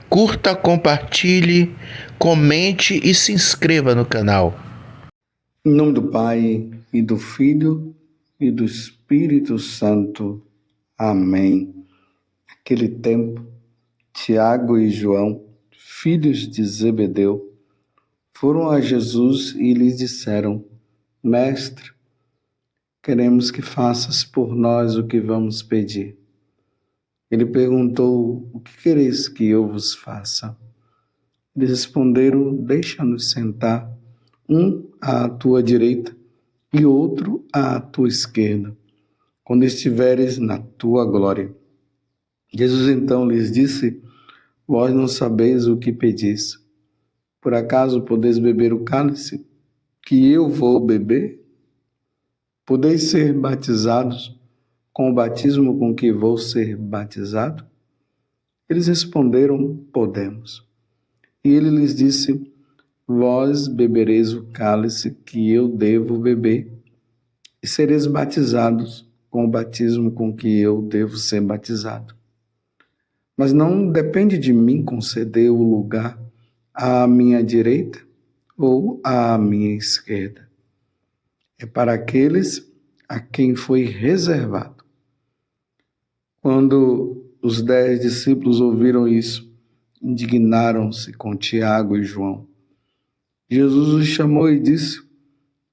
Curta, compartilhe, comente e se inscreva no canal. Em nome do Pai, e do Filho, e do Espírito Santo. Amém. Naquele tempo, Tiago e João, filhos de Zebedeu, foram a Jesus e lhes disseram: Mestre, queremos que faças por nós o que vamos pedir. Ele perguntou: O que quereis que eu vos faça? Eles responderam: Deixa-nos sentar, um à tua direita e outro à tua esquerda, quando estiveres na tua glória. Jesus então lhes disse: Vós não sabeis o que pedis. Por acaso podeis beber o cálice que eu vou beber? Podeis ser batizados com o batismo com que vou ser batizado? Eles responderam: Podemos. E ele lhes disse: Vós bebereis o cálice que eu devo beber, e sereis batizados com o batismo com que eu devo ser batizado. Mas não depende de mim conceder o lugar à minha direita ou à minha esquerda. É para aqueles a quem foi reservado. Quando os 10 discípulos ouviram isso, indignaram-se com Tiago e João. Jesus os chamou e disse: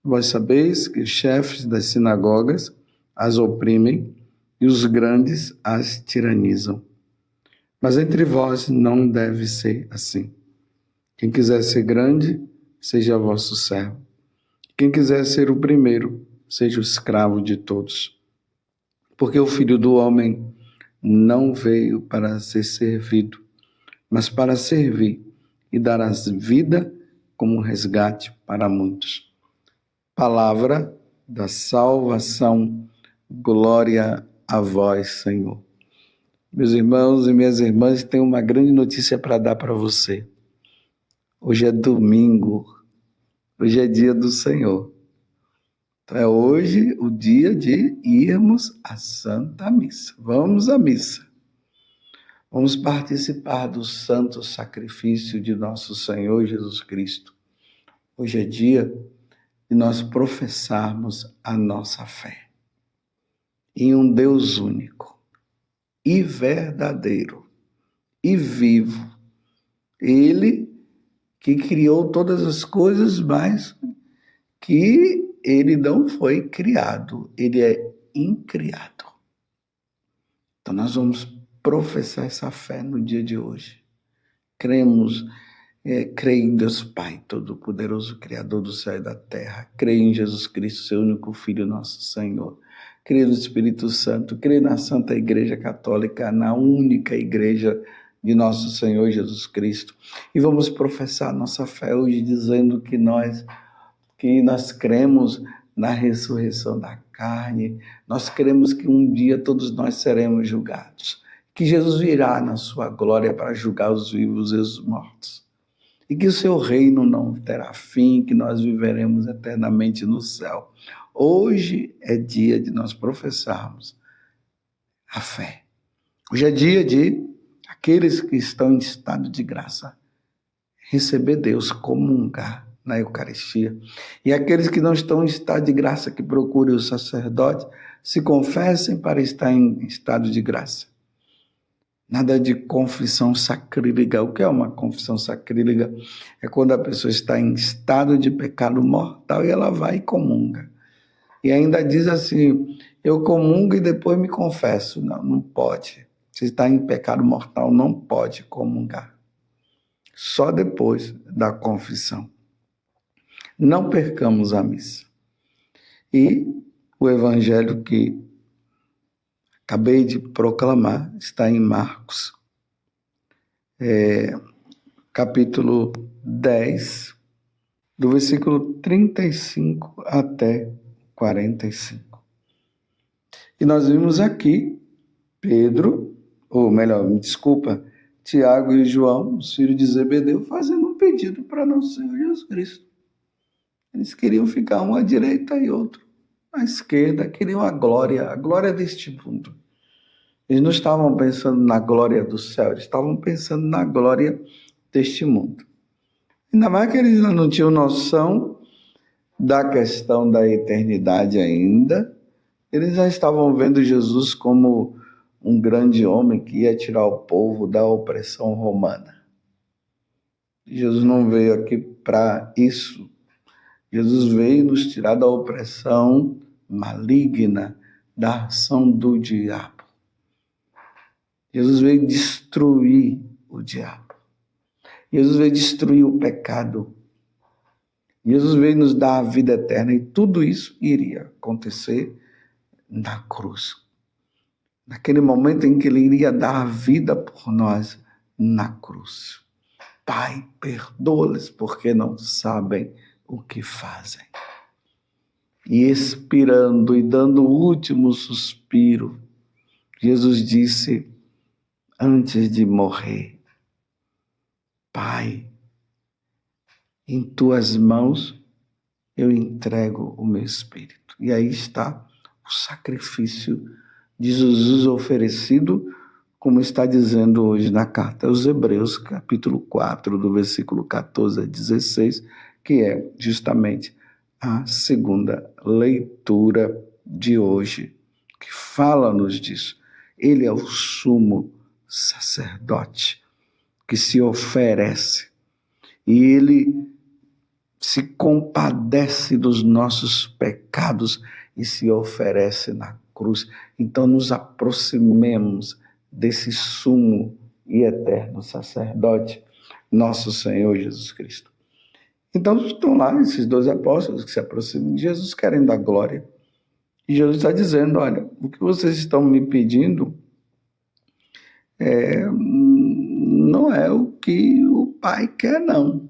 Vós sabeis que os chefes das sinagogas as oprimem e os grandes as tiranizam. Mas entre vós não deve ser assim. Quem quiser ser grande, seja vosso servo. Quem quiser ser o primeiro, seja o escravo de todos. Porque o Filho do Homem não veio para ser servido, mas para servir e dar a vida como resgate para muitos. Palavra da salvação, glória a vós, Senhor. Meus irmãos e minhas irmãs, tenho uma grande notícia para dar para você. Hoje é domingo, hoje é dia do Senhor. Então é hoje o dia de irmos à Santa Missa. Vamos à missa. Vamos participar do santo sacrifício de nosso Senhor Jesus Cristo. Hoje é dia de nós professarmos a nossa fé em um Deus único e verdadeiro e vivo. Ele que criou todas as coisas, mas que ele não foi criado, ele é incriado. Então nós vamos professar essa fé no dia de hoje. Creio em Deus Pai Todo-Poderoso, Criador do céu e da terra. Creio em Jesus Cristo, seu único Filho, nosso Senhor. Creio no Espírito Santo, creio na Santa Igreja Católica, na única Igreja de nosso Senhor Jesus Cristo. E vamos professar nossa fé hoje dizendo que nós cremos na ressurreição da carne, nós cremos que um dia todos nós seremos julgados, que Jesus virá na sua glória para julgar os vivos e os mortos, e que o seu reino não terá fim, que nós viveremos eternamente no céu. Hoje é dia de nós professarmos a fé. Hoje é dia de aqueles que estão em estado de graça receber Deus, comungar na Eucaristia. E aqueles que não estão em estado de graça, que procurem o sacerdote, se confessem para estar em estado de graça. Nada de confissão sacrílega. O que é uma confissão sacrílega? É quando a pessoa está em estado de pecado mortal e ela vai e comunga. E ainda diz assim: eu comungo e depois me confesso. Não, não pode. Se está em pecado mortal, não pode comungar. Só depois da confissão. Não percamos a missa. E o evangelho que acabei de proclamar está em Marcos, capítulo 10, do versículo 35 até 45. E nós vimos aqui Tiago e João, os filhos de Zebedeu, fazendo um pedido para nosso Senhor Jesus Cristo. Eles queriam ficar um à direita e outro à esquerda, queriam a glória deste mundo. Eles não estavam pensando na glória do céu, eles estavam pensando na glória deste mundo. Ainda mais que eles não tinham noção da questão da eternidade ainda. Eles já estavam vendo Jesus como um grande homem que ia tirar o povo da opressão romana. Jesus não veio aqui para isso. Jesus veio nos tirar da opressão maligna, da ação do diabo. Jesus veio destruir o diabo. Jesus veio destruir o pecado. Jesus veio nos dar a vida eterna e tudo isso iria acontecer na cruz. Naquele momento em que ele iria dar a vida por nós na cruz. Pai, perdoa-lhes porque não sabem o que fazem. E expirando e dando o último suspiro, Jesus disse, antes de morrer, Pai, em tuas mãos eu entrego o meu espírito. E aí está o sacrifício de Jesus oferecido, como está dizendo hoje na carta aos Hebreus, capítulo 4, do versículo 14 a 16, que é justamente a segunda leitura de hoje, que fala-nos disso. Ele é o sumo sacerdote que se oferece e ele se compadece dos nossos pecados e se oferece na cruz. Então nos aproximemos desse sumo e eterno sacerdote, nosso Senhor Jesus Cristo. Então estão lá esses 12 apóstolos que se aproximam de Jesus, querendo a glória. E Jesus está dizendo, olha, o que vocês estão me pedindo não é o que o Pai quer, não.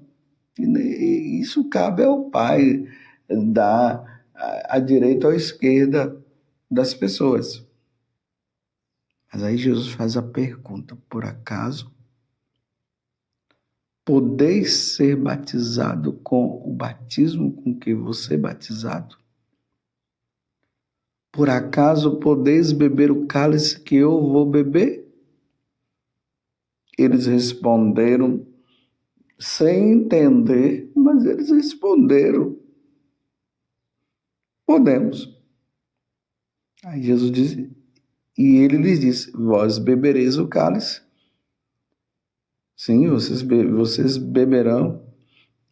E isso cabe ao Pai dar a direita ou a esquerda das pessoas. Mas aí Jesus faz a pergunta, por acaso podeis ser batizado com o batismo com que você é batizado? Por acaso podeis beber o cálice que eu vou beber? Eles responderam, sem entender, mas eles responderam, podemos. Aí Jesus disse, e ele lhes disse, vós bebereis o cálice. Sim, vocês beberão,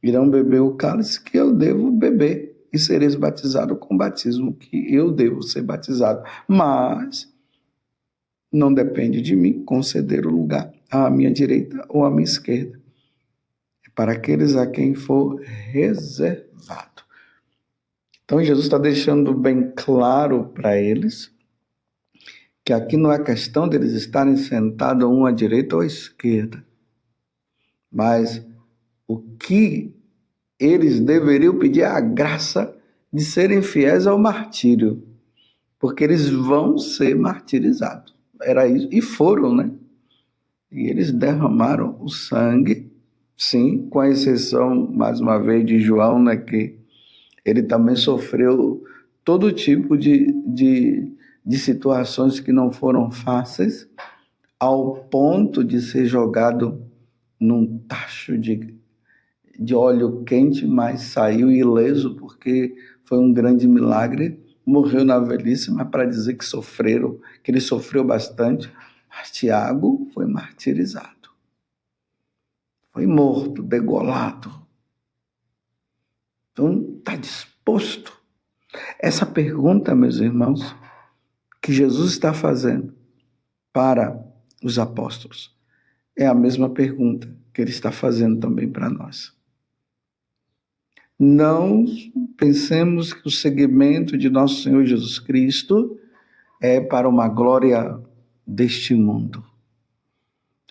irão beber o cálice que eu devo beber, e sereis batizados com o batismo que eu devo ser batizado. Mas não depende de mim conceder o lugar à minha direita ou à minha esquerda. É para aqueles a quem for reservado. Então Jesus está deixando bem claro para eles que aqui não é questão deles estarem sentados um à direita ou à esquerda, mas o que eles deveriam pedir é a graça de serem fiéis ao martírio, porque eles vão ser martirizados. Era isso, e foram, né? E eles derramaram o sangue, sim, com a exceção, mais uma vez, de João, né, que ele também sofreu todo tipo de situações que não foram fáceis, ao ponto de ser jogado num tacho de óleo quente, mas saiu ileso, porque foi um grande milagre. Morreu na velhice, mas para dizer que ele sofreu bastante. Mas Tiago foi martirizado. Foi morto, degolado. Então, está disposto. Essa pergunta, meus irmãos, que Jesus está fazendo para os apóstolos, é a mesma pergunta que ele está fazendo também para nós. Não pensemos que o seguimento de nosso Senhor Jesus Cristo é para uma glória deste mundo.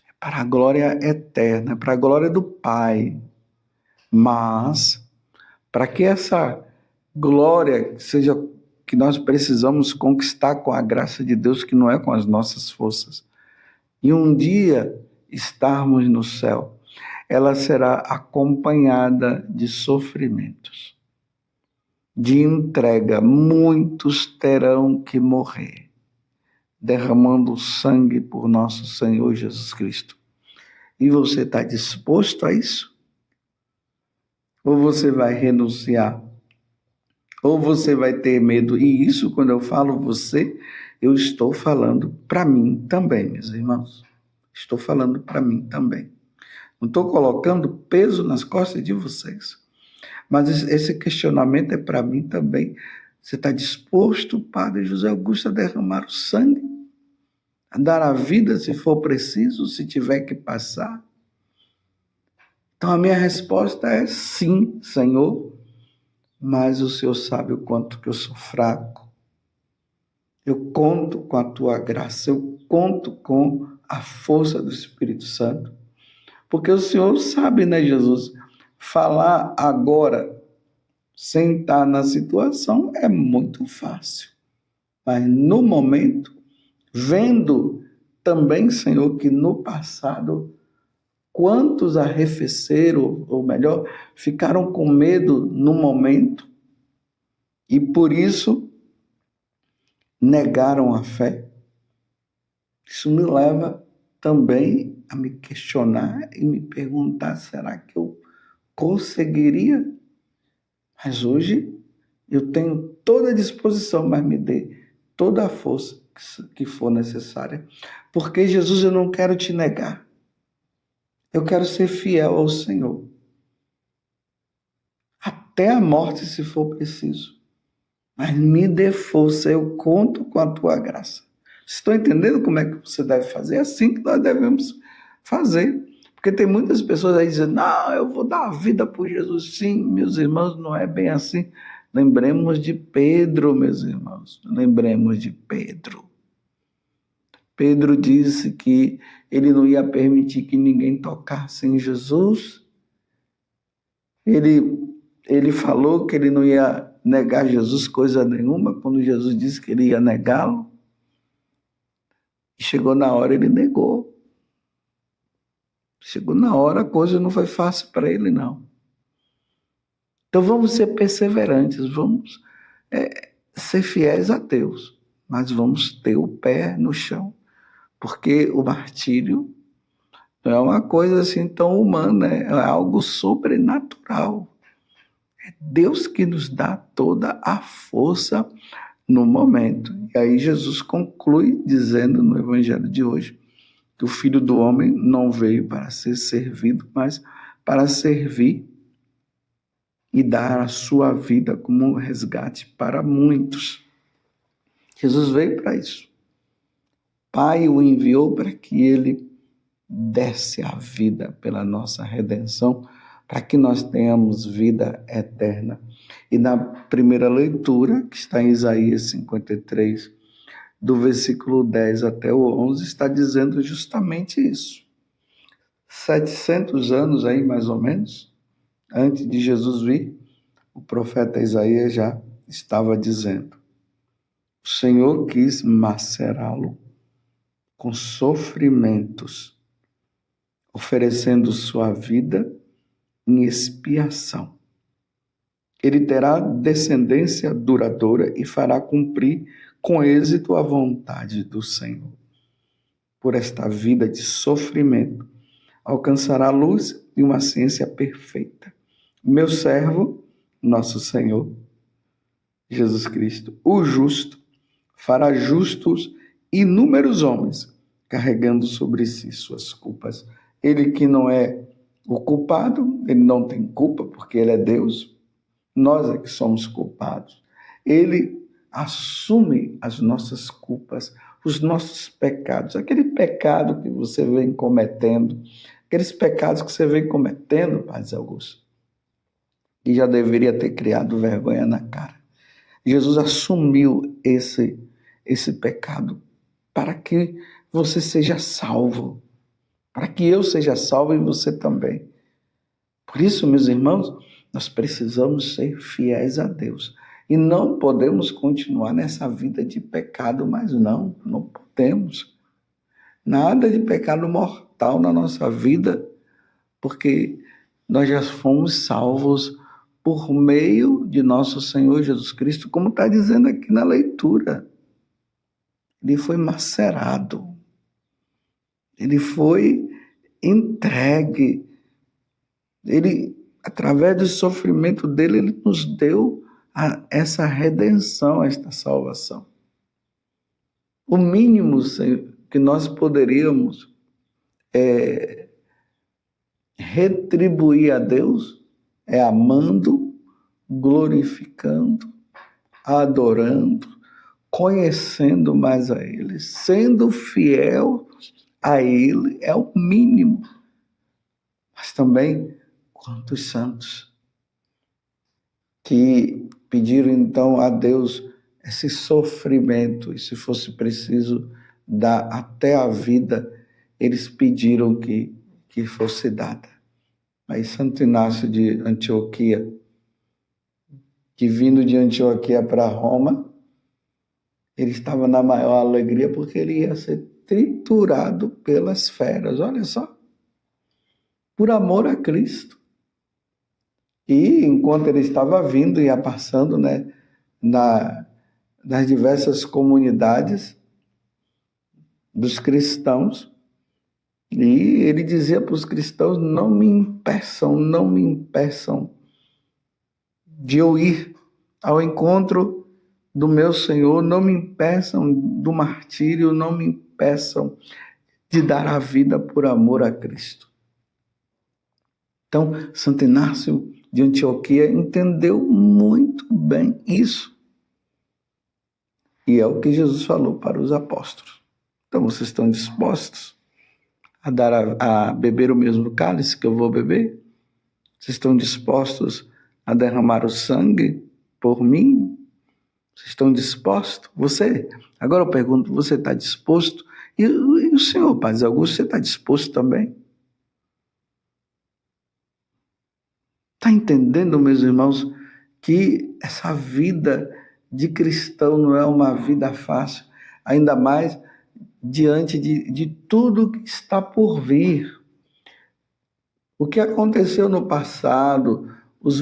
É para a glória eterna, é para a glória do Pai. Mas, para que essa glória seja que nós precisamos conquistar com a graça de Deus, que não é com as nossas forças, e um dia estarmos no céu, ela será acompanhada de sofrimentos, de entrega. Muitos terão que morrer. derramando sangue por nosso Senhor Jesus Cristo. E você está disposto a isso? Ou você vai renunciar? Ou você vai ter medo? E isso, quando eu falo você, eu estou falando para mim também, meus irmãos. Estou falando para mim também. Não estou colocando peso nas costas de vocês. Mas esse questionamento é para mim também. Você está disposto, Padre José Augusto, a derramar o sangue? A dar a vida se for preciso, se tiver que passar? Então a minha resposta é sim, Senhor. Mas o Senhor sabe o quanto que eu sou fraco. Eu conto com a tua graça, eu conto com a força do Espírito Santo. Porque o Senhor sabe, né, Jesus? Falar agora, sem estar na situação, é muito fácil. Mas no momento, vendo também, Senhor, que no passado, quantos arrefeceram, ou melhor, ficaram com medo no momento, e por isso negaram a fé. Isso me leva também a me questionar e me perguntar, será que eu conseguiria? Mas hoje eu tenho toda a disposição, mas me dê toda a força que for necessária. Porque, Jesus, eu não quero te negar. Eu quero ser fiel ao Senhor. Até a morte, se for preciso. Mas me dê força, eu conto com a tua graça. Vocês estão entendendo como é que você deve fazer? É assim que nós devemos fazer. Porque tem muitas pessoas aí dizendo, não, eu vou dar a vida por Jesus. Sim, meus irmãos, não é bem assim. Lembremos de Pedro, meus irmãos. Lembremos de Pedro. Pedro disse que ele não ia permitir que ninguém tocasse em Jesus. Ele falou que ele não ia negar Jesus coisa nenhuma, quando Jesus disse que ele ia negá-lo. Chegou na hora, ele negou. Chegou na hora, a coisa não foi fácil para ele, não. Então vamos ser perseverantes, vamos ser fiéis a Deus, mas vamos ter o pé no chão, porque o martírio não é uma coisa assim tão humana, é algo sobrenatural. É Deus que nos dá toda a força no momento. E aí Jesus conclui dizendo no Evangelho de hoje que o Filho do Homem não veio para ser servido, mas para servir e dar a sua vida como um resgate para muitos. Jesus veio para isso. Pai o enviou para que ele desse a vida pela nossa redenção, para que nós tenhamos vida eterna. E na primeira leitura, que está em Isaías 53, do versículo 10 até o 11, está dizendo justamente isso. 700 anos aí, mais ou menos, antes de Jesus vir, o profeta Isaías já estava dizendo: o Senhor quis macerá-lo com sofrimentos, oferecendo sua vida em expiação. Ele terá descendência duradoura e fará cumprir com êxito a vontade do Senhor. Por esta vida de sofrimento, alcançará a luz e uma ciência perfeita. Meu servo, nosso Senhor, Jesus Cristo, o justo, fará justos inúmeros homens, carregando sobre si suas culpas. Ele que não é o culpado, ele não tem culpa, porque ele é Deus. Nós é que somos culpados. Ele assume as nossas culpas, os nossos pecados. Aquele pecado que você vem cometendo, aqueles pecados que você vem cometendo, Padre Augusto, e já deveria ter criado vergonha na cara. Jesus assumiu esse pecado para que você seja salvo, para que eu seja salvo e você também. Por isso, meus irmãos, nós precisamos ser fiéis a Deus. E não podemos continuar nessa vida de pecado, mas não podemos. Nada de pecado mortal na nossa vida, porque nós já fomos salvos por meio de nosso Senhor Jesus Cristo, como está dizendo aqui na leitura. ele foi macerado, ele foi entregue, ele, através do sofrimento dele, ele nos deu essa redenção, esta salvação. O mínimo que nós poderíamos retribuir a Deus é amando, glorificando, adorando, conhecendo mais a Ele, sendo fiel a Ele, é o mínimo. Mas também quantos santos que pediram então a Deus esse sofrimento, e se fosse preciso dar até a vida, eles pediram que fosse dada. Mas Santo Inácio de Antioquia, que vindo de Antioquia para Roma, ele estava na maior alegria porque ele ia ser triturado pelas feras, olha só, por amor a Cristo. E enquanto ele estava vindo e ia passando, né, nas diversas comunidades dos cristãos, e ele dizia para os cristãos: não me impeçam de eu ir ao encontro do meu Senhor, não me impeçam do martírio, não me impeçam de dar a vida por amor a Cristo. Então, Santo Inácio de Antioquia entendeu muito bem isso. E é o que Jesus falou para os apóstolos. Então, vocês estão dispostos a beber o mesmo cálice que eu vou beber? Vocês estão dispostos a derramar o sangue por mim? Vocês estão dispostos? Você? Agora eu pergunto, você está disposto? E o senhor, Padre Augusto, você está disposto também? Está entendendo, meus irmãos, que essa vida de cristão não é uma vida fácil, ainda mais diante de tudo que está por vir. O que aconteceu no passado, dos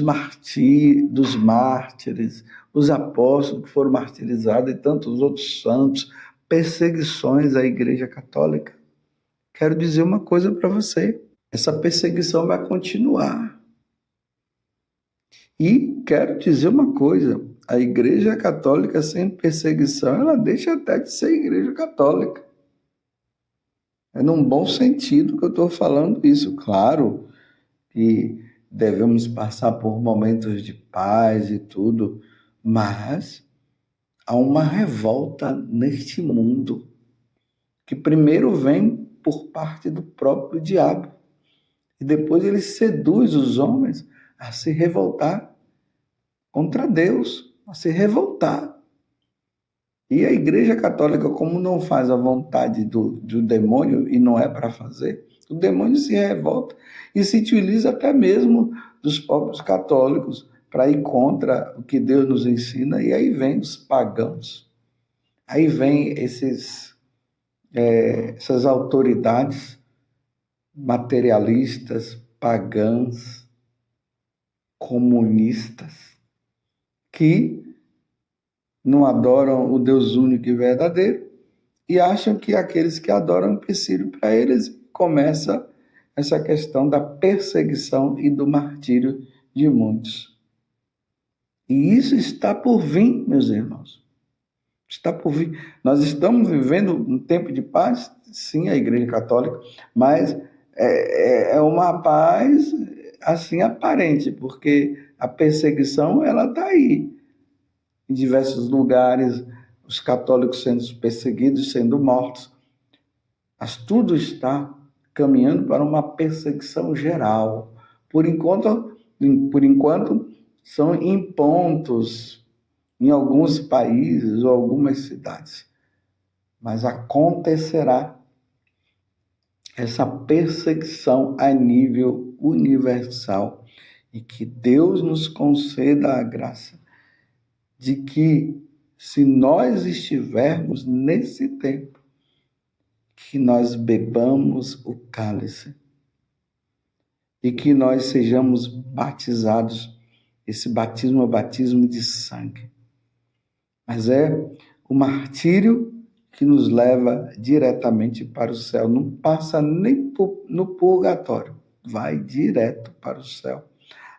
mártires, os apóstolos que foram martirizados e tantos outros santos, perseguições à Igreja Católica. Quero dizer uma coisa para você, essa perseguição vai continuar. E quero dizer uma coisa, a Igreja Católica sem perseguição, ela deixa até de ser Igreja Católica. É num bom sentido que eu estou falando isso. Claro que devemos passar por momentos de paz e tudo, mas há uma revolta neste mundo que primeiro vem por parte do próprio diabo e depois ele seduz os homens a se revoltar contra Deus, a se revoltar. E a Igreja Católica, como não faz a vontade do demônio, e não é para fazer, o demônio se revolta e se utiliza até mesmo dos próprios católicos para ir contra o que Deus nos ensina, e aí vem os pagãos. Aí vem essas autoridades materialistas, pagãs, comunistas, que não adoram o Deus único e verdadeiro e acham que aqueles que adoram é empecilho para eles. Começa essa questão da perseguição e do martírio de muitos. E isso está por vir, meus irmãos. Está por vir. Nós estamos vivendo um tempo de paz, sim, a Igreja Católica, mas é uma paz assim aparente, porque a perseguição ela está aí. Em diversos lugares, os católicos sendo perseguidos, sendo mortos. Mas tudo está caminhando para uma perseguição geral. Por enquanto são em pontos, em alguns países ou algumas cidades. Mas acontecerá essa perseguição a nível universal e que Deus nos conceda a graça de que, se nós estivermos nesse tempo, que nós bebamos o cálice e que nós sejamos batizados. Esse batismo é o batismo de sangue. Mas é o martírio que nos leva diretamente para o céu. Não passa nem no purgatório, vai direto para o céu.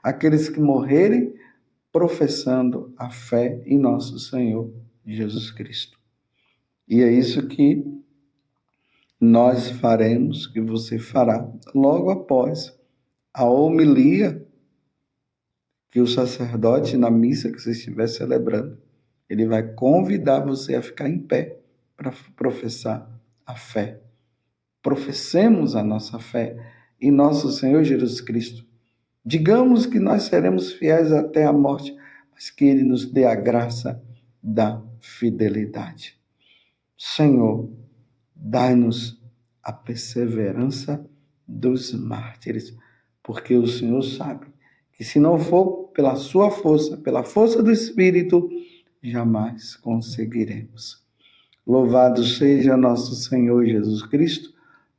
Aqueles que morrerem professando a fé em nosso Senhor Jesus Cristo. E é isso que nós faremos, que você fará, logo após a homilia que o sacerdote, na missa que você estiver celebrando, ele vai convidar você a ficar em pé para professar a fé. Professemos a nossa fé em nosso Senhor Jesus Cristo. Digamos que nós seremos fiéis até a morte, mas que Ele nos dê a graça da fidelidade. Senhor, dai-nos a perseverança dos mártires, porque o Senhor sabe que se não for pela sua força, pela força do Espírito, jamais conseguiremos. Louvado seja nosso Senhor Jesus Cristo,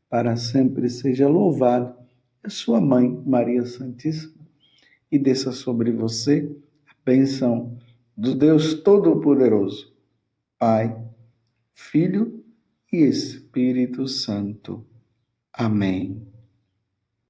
para sempre seja louvado a sua mãe, Maria Santíssima, e desça sobre você a bênção do Deus Todo-Poderoso, Pai, Filho e Espírito Santo. Amém.